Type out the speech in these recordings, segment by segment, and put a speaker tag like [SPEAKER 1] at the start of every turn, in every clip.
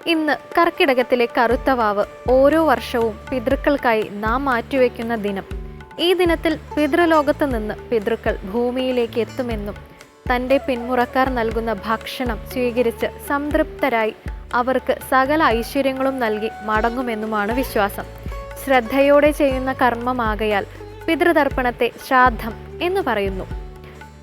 [SPEAKER 1] ഇന്ന് കർക്കിടകത്തിലെ കറുത്ത വാവ് ഓരോ വർഷവും പിതൃക്കൾക്കായി നാം മാറ്റിവെക്കുന്ന ദിനം. ഈ ദിനത്തിൽ പിതൃലോകത്ത് നിന്ന് പിതൃക്കൾ ഭൂമിയിലേക്ക് എത്തുമെന്നും തൻ്റെ പിന്മുറക്കാർ നൽകുന്ന ഭക്ഷണം സ്വീകരിച്ച് സംതൃപ്തരായി അവർക്ക് സകല ഐശ്വര്യങ്ങളും നൽകി മടങ്ങുമെന്നുമാണ് വിശ്വാസം. ശ്രദ്ധയോടെ ചെയ്യുന്ന കർമ്മമാകയാൽ പിതൃതർപ്പണത്തെ ശ്രാദ്ധം എന്ന് പറയുന്നു.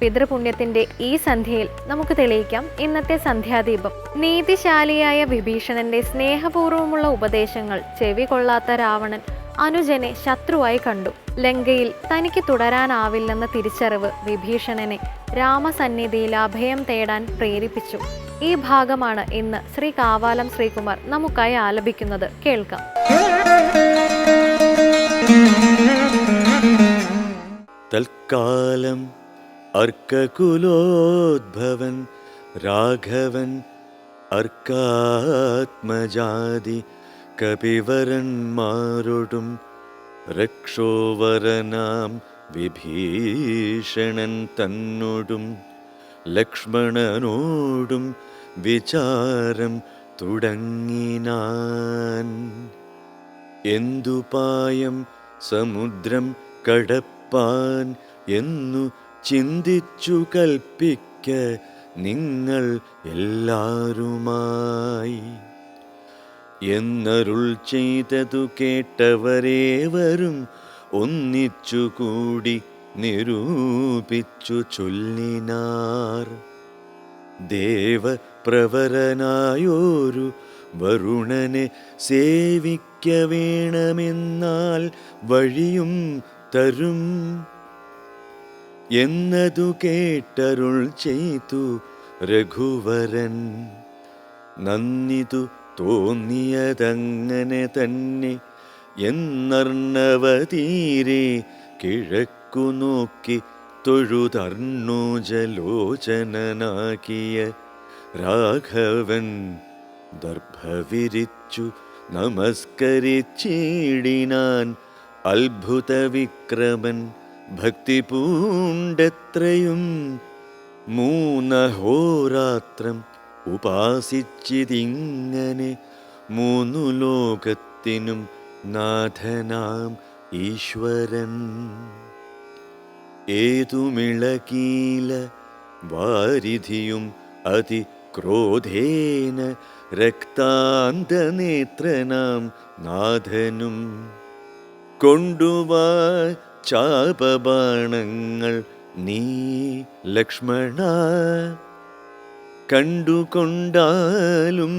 [SPEAKER 1] പിതൃപുണ്യത്തിന്റെ ഈ സന്ധ്യയിൽ നമുക്ക് തെളിയിക്കാം ഇന്നത്തെ സന്ധ്യാദീപം. നീതിശാലിയായ വിഭീഷണന്റെ സ്നേഹപൂർവ്വമുള്ള ഉപദേശങ്ങൾ ചെവി കൊള്ളാത്ത രാവണൻ അനുജനെ ശത്രുവായി കണ്ടു. ലങ്കയിൽ തനിക്ക് തുടരാനാവില്ലെന്ന തിരിച്ചറിവ് വിഭീഷണനെ രാമസന്നിധിയിൽ അഭയം തേടാൻ പ്രേരിപ്പിച്ചു. ഈ ഭാഗമാണ് ഇന്ന് ശ്രീ കാവാലം ശ്രീകുമാർ നമുക്കായി ആലപിക്കുന്നത്. കേൾക്കാം.
[SPEAKER 2] തൽക്കാലം അർക്കകുലോദ്ഭവൻ രാഘവൻ അർക്കാത്മജാതി കപിവരന്മാരോടും രക്ഷോവരനാം വിഭീഷണൻ തന്നോടും ലക്ഷ്മണനോടും വിചാരം തുടങ്ങിനാൻ. എന്തുപായം സമുദ്രം കടപ്പാൻ എന്നു ചിന്തിച്ചു കൽപ്പിക്ക നിങ്ങൾ എല്ലാരുമായി എന്നരുൾ ചെയ്തതു കേട്ടവരേവരും ഒന്നിച്ചുകൂടി നിരൂപിച്ചു ചൊല്ലിനാർ. ദേവപ്രവരനായോരു വരുണനെ സേവിക്ക വേണമെന്നാൽ വഴിയും തരും എന്നതു കേട്ടരുൾ ചെയ്തു രഘുവരൻ. നന്ദിതു തോന്നിയതങ്ങനെ തന്നെ എന്നർണവതീരെ കിഴക്കു നോക്കി തൊഴുതർണോജലോചനനാകിയ രാഘവൻ ദർഭവിരിച്ചു നമസ്കരിച്ചിടിനാൻ. അത്ഭുത വിക്രമൻ ഭക്തി പൂണ്ടെത്രയും മൂന്നഹോരാത്രം ഉപാസിച്ചിതിങ്ങനെ മൂന്നു ലോകത്തിനും നാഥനാം ഈശ്വരൻ. ഏതുമിളകീല വാരിധിയും അതിക്രോധേന രക്താന്തനേത്രനാം നാഥനും കൊണ്ടുവാ ചാപബാണങ്ങൾ നീ ലക്ഷ്മണ. കണ്ടുകൊണ്ടാലും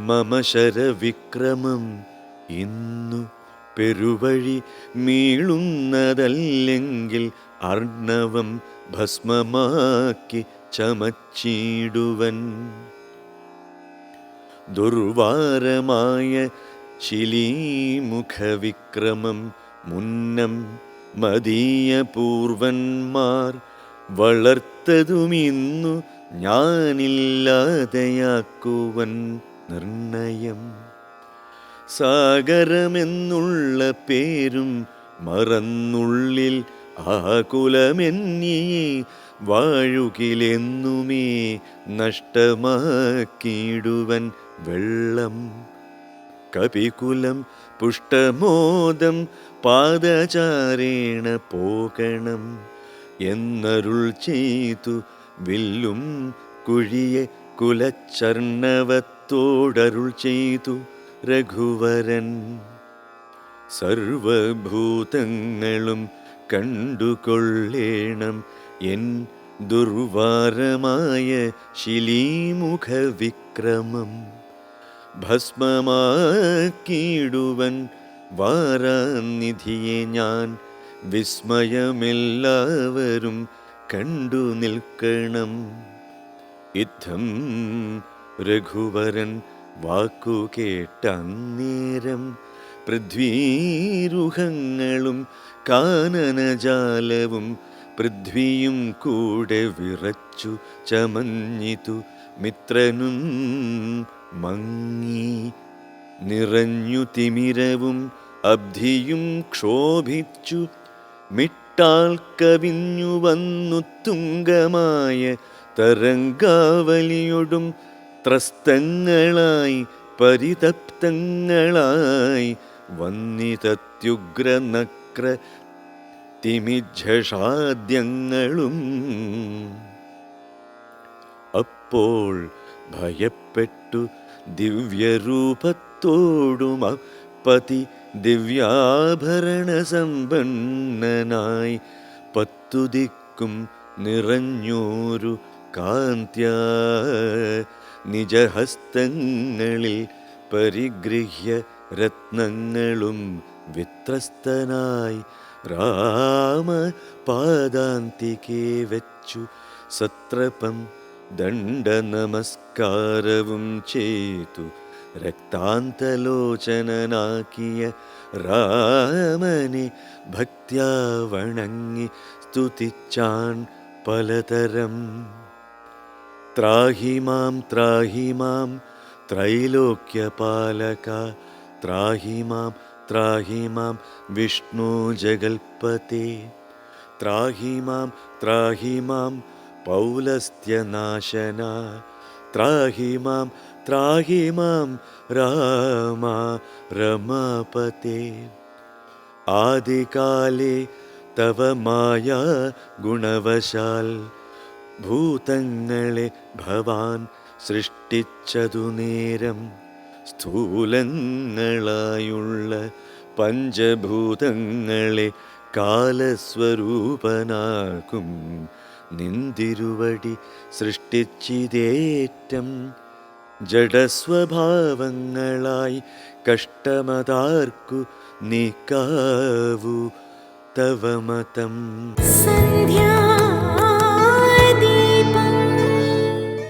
[SPEAKER 2] മമ ശരവിക്രമം ഇന്നു പെരുവഴി മീളുന്നതല്ലെങ്കിൽ അർണവം ഭസ്മമാക്കി ചമച്ചിടുവൻ. ദുർവാരമായ ശിലീമുഖവിക്രമം മുന്നം മദീയ പൂർവന്മാർ വളർത്തതുമിന്നു ഞാനില്ലാതെയാക്കുവൻ നിർണയം. സാഗരമെന്നുള്ള പേരും മറന്നുള്ളിൽ ആകുലമെന്നീ വാഴുകിലെന്നുമേ നഷ്ടമാക്കിയിടുവൻ വെള്ളം. കപികുലം പുഷ്ടമോദം പാദചാരേണ പോകണം എന്നരുൾ ചെയ്തു വില്ലും കുഴിയെ കുലച്ചർണവത്തോടരുൾ ചെയ്തു രഘുവരൻ. സർവഭൂതങ്ങളും കണ്ടുകൊള്ളേണം എൻ ദുർവാരമായ ശിലീമുഖ വിക്രമം. ഭസ്മമാക്കിയിടുവൻ വാരാനിധിയെ ഞാൻ. വിസ്മയമെല്ലാവരും കണ്ടു നിൽക്കണം. യുദ്ധം രഘുവരൻ വാക്കു കേട്ടന്നേരം പൃഥ്വീരുഹങ്ങളും കാനനജാലവും പൃഥ്വിയും കൂടെ വിറച്ചു ചമഞ്ഞിതു. മിത്രനും മങ്ങി നിറഞ്ഞു തിമിരവും അബ്ധിയും ക്ഷോഭിച്ചു. മിട്ടാൽ കവിഞ്ഞു വന്നു തുങ്കമായ തരംഗാവലിയൊടും ത്രസ്തങ്ങളായി പരിതപ്തങ്ങളായി വന്നിതത്യുഗ്രനക്ര തിമിജ്ജഷാദ്യങ്ങളും. അപ്പോൾ ഭയപ്പെട്ടു ദിവ്യരൂപത്തോടും പതി ദിവ്യാഭരണ സമ്പന്നനായി പത്തുദിക്കും നിറഞ്ഞോരു കാന്ത്യാ നിജഹസ്തങ്ങളിൽ പരിഗൃഹ്യ രത്നങ്ങളും വിത്രസ്തനായി രാമപാദാന്തികേ വെച്ചു സത്രപം ദണ്ഡനമസ്കാരവും ചെയ്തു രക്താന്തലോചനനാക്കിയ രാമനെ ഭക്ത്യാ വണങ്ങി സ്തുതിച്ചാൻ പലതരം. ത്രാഹി മാം ത്രൈലോക്യപാലക, ത്രാഹി മാം വിഷ്ണു ജഗൽപതേ, ത്രാഹി മാം പൗലസ്ത്യനാശന, ത്രാഹി മാം രാമ രമാപതേ. ആദികാലേ തവ മായാ ഗുണവശാൽ ഭൂതങ്ങളെ ഭവാൻ സൃഷ്ടിച്ചതു നേരം സ്ഥൂലങ്ങളായുള്ള പഞ്ചഭൂതങ്ങളെ കാലസ്വരൂപനാക്കും നിന്തിരുവടി സൃഷ്ടിച്ചിതേറ്റം. ജഡസ്വഭാവങ്ങളായി കഷ്ടമതാർക്കു നീക്കാവൂ തവ മതം.
[SPEAKER 3] സന്ധ്യാ